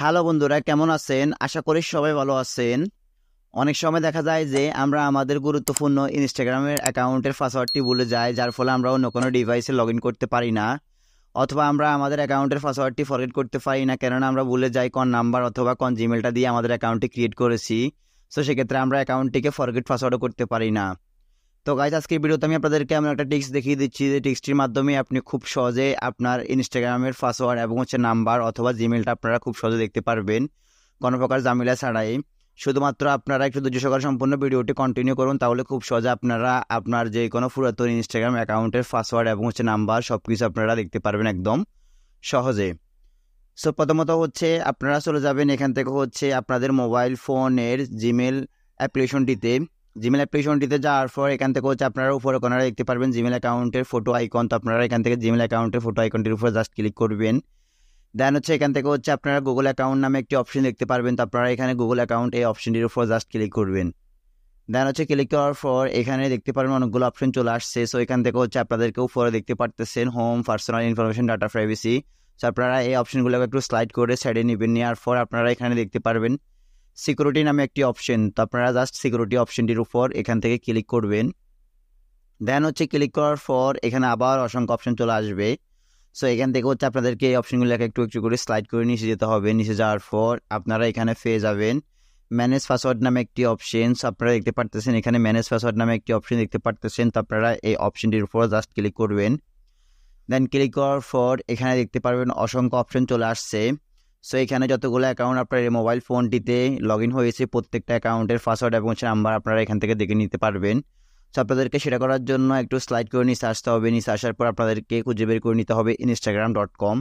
Hello বন্ধুরা, কেমন আছেন? আশা করি সবাই ভালো আছেন। অনেক সময় দেখা যায় যে আমরা আমাদের গুরুত্বপূর্ণ ইনস্টাগ্রামের অ্যাকাউন্টের পাসওয়ার্ডটি ভুলে যাই, যার ফলে আমরা অন্য কোনো ডিভাইসে লগ ইন করতে পারি না, অথবা আমরা আমাদের অ্যাকাউন্টের পাসওয়ার্ডটি ফরগেট করতে পারি না, কেননা আমরা ভুলে যাই কোন নাম্বার অথবা কোন জিমেলটা দিয়ে আমাদের অ্যাকাউন্টটি ক্রিয়েট করেছি। সো সেক্ষেত্রে আমরা অ্যাকাউন্টটিকে ফরগেট পাসওয়ার্ডও করতে পারি না। তো গাইজ, আজকের ভিডিওতে আমি আপনাদেরকে এমন একটা টিক্স দেখিয়ে দিচ্ছি যে টিক্সটির মাধ্যমে আপনি খুব সহজে আপনার ইনস্টাগ্রামের পাসওয়ার্ড এবং নাম্বার অথবা জিমেলটা আপনারা খুব সহজে দেখতে পারবেন, কোনো প্রকার ঝামেলা ছাড়াই। শুধুমাত্র আপনারা একটু ধৈর্য সহকারে সম্পূর্ণ ভিডিওটি কন্টিনিউ করুন, তাহলে খুব সহজে আপনারা আপনার যে কোনো পুরাতন ইনস্টাগ্রাম অ্যাকাউন্টের পাসওয়ার্ড এবং নাম্বার সব কিছু আপনারা দেখতে পারবেন একদম সহজে। সো প্রথমত আপনারা চলে যাবেন এখান থেকে আপনাদের মোবাইল ফোনের জিমেল অ্যাপ্লিকেশনটিতে যাওয়ার পর এখান থেকে আপনারা উপরে কোনারে দেখতে পারবেন জিমেল অ্যাকাউন্টের ফটো আইকন। তো আপনারা এখান থেকে জিমেল অ্যাকাউন্টের ফটো আইকনটির উপর জাস্ট ক্লিক করবেন। দেন এখান থেকে আপনারা গুগল অ্যাকাউন্ট নামে একটি অপশন দেখতে পারবেন। তো আপনারা এখানে গুগল অ্যাকাউন্ট এই অপশনটির উপর জাস্ট ক্লিক করবেন। দেন ক্লিক করার পর এখানে দেখতে পারবেন অনেকগুলো অপশন চলে আসছে। সো এখান থেকে আপনাদেরকে উপরে দেখতে পারতেছেন home, personal information, data privacy. So আপনারা এই অপশনগুলোকে একটু স্লাইড করে সাইডে নেবেন। নেওয়ার পর আপনারা এখানে দেখতে পারবেন সিকিউরিটি নামে একটি অপশন। তো আপনারা জাস্ট সিকিউরিটি অপশনটির উপর এখান থেকে ক্লিক করবেন। দেন ক্লিক করার পর এখানে আবার অসংখ্য অপশন চলে আসবে। সো এখান থেকে আপনাদেরকে এই অপশনগুলোকে একটু একটু করে স্লাইড করে নিচে যেতে হবে। নিচে যাওয়ার পর আপনারা এখানে পেয়ে যাবেন ম্যানেজ পাসওয়ার্ড নামে একটি অপশন। সো আপনারা দেখতে পারতেছেন এখানে ম্যানেজ পাসওয়ার্ড নামে একটি অপশন দেখতে পারতেছেন। তো আপনারা এই অপশনটির উপর জাস্ট ক্লিক করবেন। দেন ক্লিক করার পর এখানে দেখতে পারবেন অসংখ্য অপশন চলে আসছে। সো এখানে যতগুলো অ্যাকাউন্ট আপনার এই মোবাইল ফোনটিতে লগ ইন হয়েছে প্রত্যেকটা অ্যাকাউন্টের পাসওয়ার্ড এবং নাম্বার আপনারা এখান থেকে দেখে নিতে পারবেন। সো আপনাদেরকে সেটা করার জন্য একটু স্লাইড করে নিচে আসতে হবে। নিচে আসার পর আপনাদেরকে খুঁজে বের করে নিতে হবে instagram.com।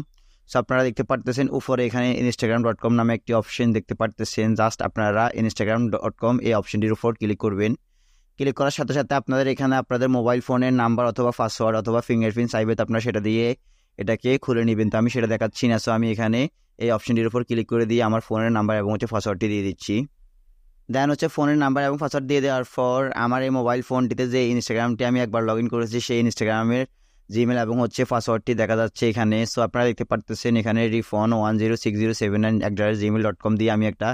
সো আপনারা দেখতে পারতেছেন উপরে এখানে instagram.com নামে একটি অপশন দেখতে পারতেছেন। জাস্ট আপনারা instagram.com এই অপশনটির উপর ক্লিক করবেন। ক্লিক করার সাথে সাথে আপনাদের এখানে আপনাদের মোবাইল ফোনের নাম্বার অথবা পাসওয়ার্ড অথবা ফিঙ্গারপ্রিন্ট চাইবে। তো আপনারা সেটা দিয়ে এটাকে খুলে নেবেন। তো আমি সেটা দেখাচ্ছি না। সো আমি এখানে এই অপশনটির উপর ক্লিক করে দিয়ে আমার ফোনের নাম্বার এবং পাসওয়ার্ডটি দিয়ে দিচ্ছি। দেন ফোনের নাম্বার এবং পাসওয়ার্ড দিয়ে দেওয়ার পর আমার এই মোবাইল ফোনটিতে যে ইনস্টাগ্রামটি আমি একবার লগ ইন করেছি সেই ইনস্টাগ্রামের জিমেল এবং পাসওয়ার্ডটি দেখা যাচ্ছে এখানে। সো আপনারা দেখতে পারতেছেন এখানে refon106079@gmail.com দিয়ে আমি একটা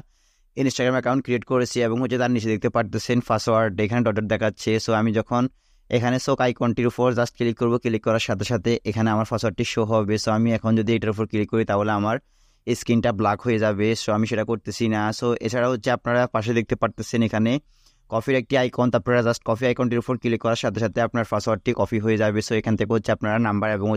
ইনস্টাগ্রাম অ্যাকাউন্ট ক্রিয়েট করেছি এবং তার নিচে দেখতে পারতেছেন পাসওয়ার্ড এখানে ডট দেখাচ্ছে। সো আমি যখন এখানে শো আইকনটির উপর জাস্ট ক্লিক করব, ক্লিক করার সাথে সাথে এখানে আমার পাসওয়ার্ডটি শো হবে। সো আমি এখন যদি এটার উপর ক্লিক করি তাহলে আমার স্ক্রিনটা ব্ল্যাক হয়ে যাবে। সো আমি সেটা করতেছি না। সো এছাড়া আপনারা পাশে দেখতে পারতেছেন এখানে কফির একটি আইকন। তো আপনারা জাস্ট কফি আইকনটির উপর ক্লিক করার সাথে সাথে আপনার পাসওয়ার্ডটি কপি হয়ে যাবে। সো এখান থেকে আপনারা নাম্বার এবং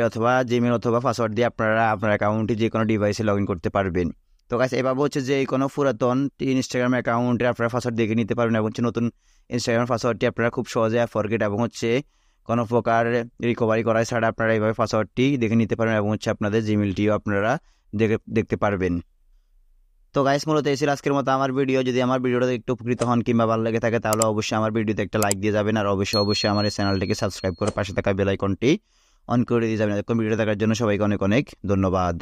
অথবা জিমেল অথবা পাসওয়ার্ড দিয়ে আপনারা আপনার অ্যাকাউন্টে যে কোনো ডিভাইসে লগ ইন করতে পারবেন। তো গাইস, এভাবে যে কোনো পুরাতন ইনস্টাগ্রাম অ্যাকাউন্টে আপনারা পাসওয়ার্ড দেখে নিতে পারবেন এবং নতুন ইনস্টাগ্রাম পাসওয়ার্ডটি আপনারা খুব সহজে ফরগেট এবং কোনো প্রকার রিকভারি করা ছাড়া আপনারা এইভাবে পাসওয়ার্ডটি দেখে নিতে পারবেন এবং আপনাদের জিমেলটিও আপনারা দেখতে পারবেন। তো গাইস, মূলত এই ছিল আজকের মতো আমার ভিডিও। যদি আমার ভিডিওটা একটু উপকৃত হন কিংবা ভালো লেগে থাকে তাহলে অবশ্যই আমার ভিডিওতে একটা লাইক দিয়ে যাবেন, আর অবশ্যই আমার এই চ্যানেলটিকে সাবস্ক্রাইব করে পাশে থাকা বেল আইকনটি অন করে দিয়ে যাবেন। এরকম ভিডিও দেখার জন্য সবাইকে অনেক অনেক ধন্যবাদ।